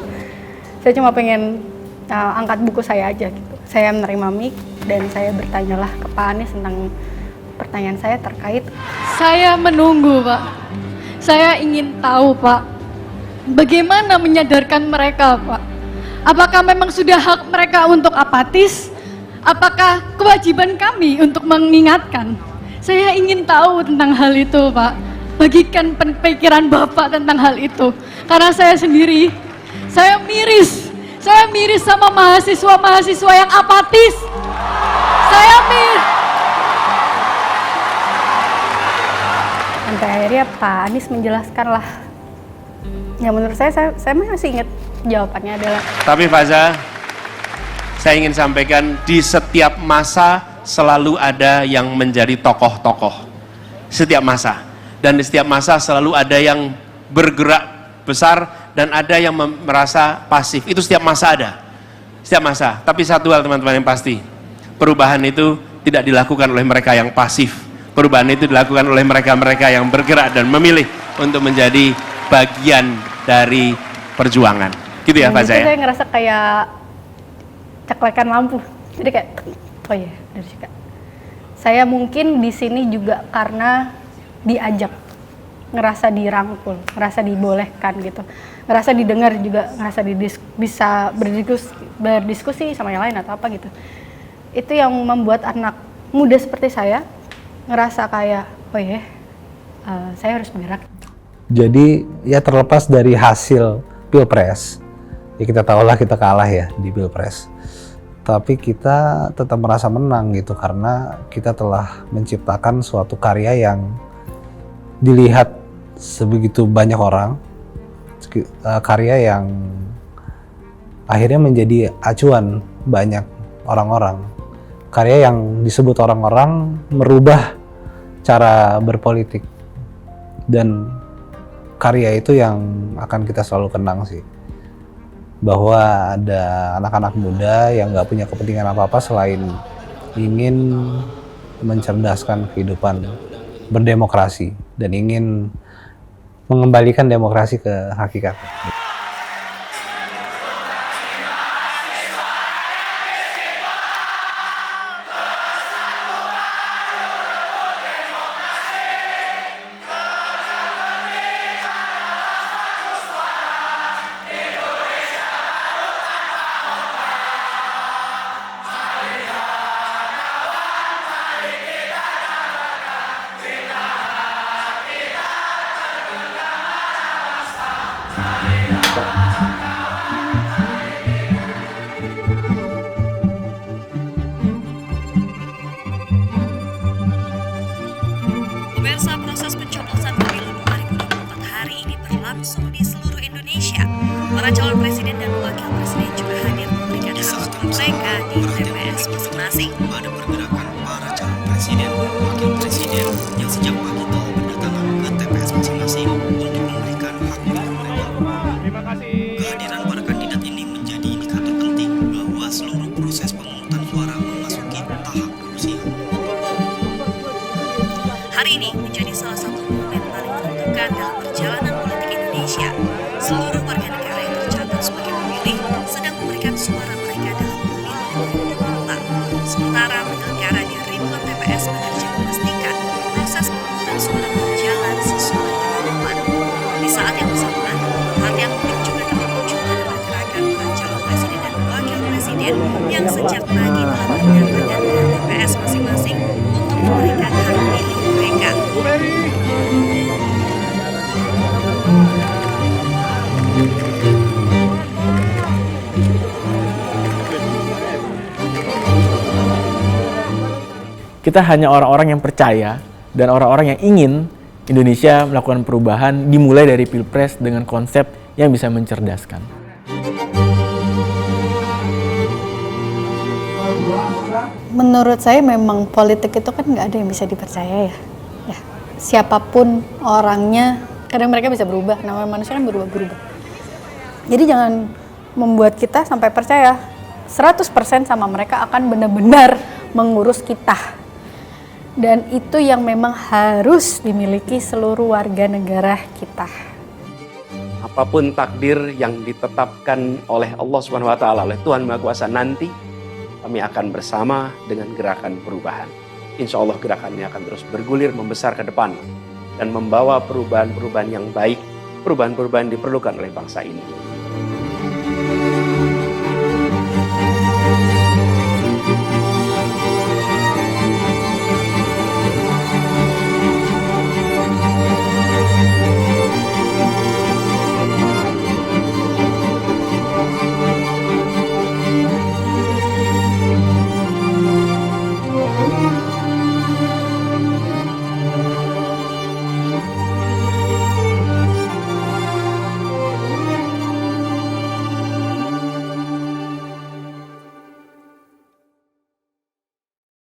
Saya cuma pengen angkat buku saya aja gitu. Saya menerima mic dan saya bertanyalah ke Pak Anies tentang pertanyaan saya terkait. Saya menunggu Pak. Saya ingin tahu Pak, bagaimana menyadarkan mereka Pak. Apakah memang sudah hak mereka untuk apatis? Apakah kewajiban kami untuk mengingatkan? Saya ingin tahu tentang hal itu, Pak. Bagikan pikiran Bapak tentang hal itu. Karena saya sendiri, saya miris. Saya miris sama mahasiswa-mahasiswa yang apatis. Saya miris. Sampai akhirnya Pak Anies menjelaskan lah. Ya menurut saya masih ingat jawabannya adalah. Tapi Faza, saya ingin sampaikan di setiap masa selalu ada yang menjadi tokoh-tokoh. Setiap masa. Dan di setiap masa selalu ada yang bergerak besar dan ada yang merasa pasif. Itu setiap masa ada. Setiap masa. Tapi satu hal teman-teman yang pasti. Perubahan itu tidak dilakukan oleh mereka yang pasif. Perubahan itu dilakukan oleh mereka-mereka yang bergerak dan memilih untuk menjadi bagian dari perjuangan. Gitu ya Faza ya? Saya ngerasa kayak ceklekan lampu. Jadi kayak, oh iya, dari juga. Saya mungkin di sini juga karena diajak, ngerasa dirangkul, ngerasa dibolehkan gitu, ngerasa didengar juga, ngerasa bisa berdiskusi sama yang lain atau apa gitu. Itu yang membuat anak muda seperti saya ngerasa kayak, oh iya, saya harus bergerak. Jadi ya terlepas dari hasil Pilpres, ya kita tahulah kita kalah ya di Pilpres. Tapi kita tetap merasa menang gitu karena kita telah menciptakan suatu karya yang dilihat sebegitu banyak orang, karya yang akhirnya menjadi acuan banyak orang-orang, karya yang disebut orang-orang merubah cara berpolitik, dan karya itu yang akan kita selalu kenang sih, bahwa ada anak-anak muda yang nggak punya kepentingan apa-apa selain ingin mencerdaskan kehidupan berdemokrasi dan ingin mengembalikan demokrasi ke hakikat. Presiden dan Wakil Presiden juga hadir memberikan hak mereka di TPS masing-masing. Ada pergerakan para calon presiden dan wakil presiden yang sejak pagi telah berdatangan ke TPS masing-masing untuk memberikan hak mereka. Terima kasih. Kehadiran para kandidat ini menjadi indikator penting bahwa seluruh proses pemungutan suara memasuki tahap krusial. Hari ini menjadi salah satu momen paling menentukan dalam perjalanan politik Indonesia. Seluruh warga negara yang tercatat sebagai pemilih sedang memberikan suara mereka dalam pemilu 2024. Sementara penyelenggara di ribuan TPS bekerja memastikan proses pemungutan suara berjalan sesuai ketentuan. Di saat yang bersamaan, perhatian publik juga tertuju pada pergerakan para calon presiden dan wakil presiden yang sejak pagi telah berdatangan ke TPS masing-masing untuk memberikan hak pilih mereka. Kita hanya orang-orang yang percaya dan orang-orang yang ingin Indonesia melakukan perubahan dimulai dari Pilpres dengan konsep yang bisa mencerdaskan. Menurut saya memang politik itu kan nggak ada yang bisa dipercaya ya. Siapapun orangnya, kadang mereka bisa berubah. Namanya manusia kan berubah-berubah. Jadi jangan membuat kita sampai percaya 100% sama mereka akan benar-benar mengurus kita. Dan itu yang memang harus dimiliki seluruh warga negara kita. Apapun takdir yang ditetapkan oleh Allah Subhanahu wa taala, oleh Tuhan Maha Kuasa nanti, kami akan bersama dengan gerakan perubahan. Insya Allah gerakannya akan terus bergulir membesar ke depan dan membawa perubahan-perubahan yang baik, perubahan-perubahan diperlukan oleh bangsa ini.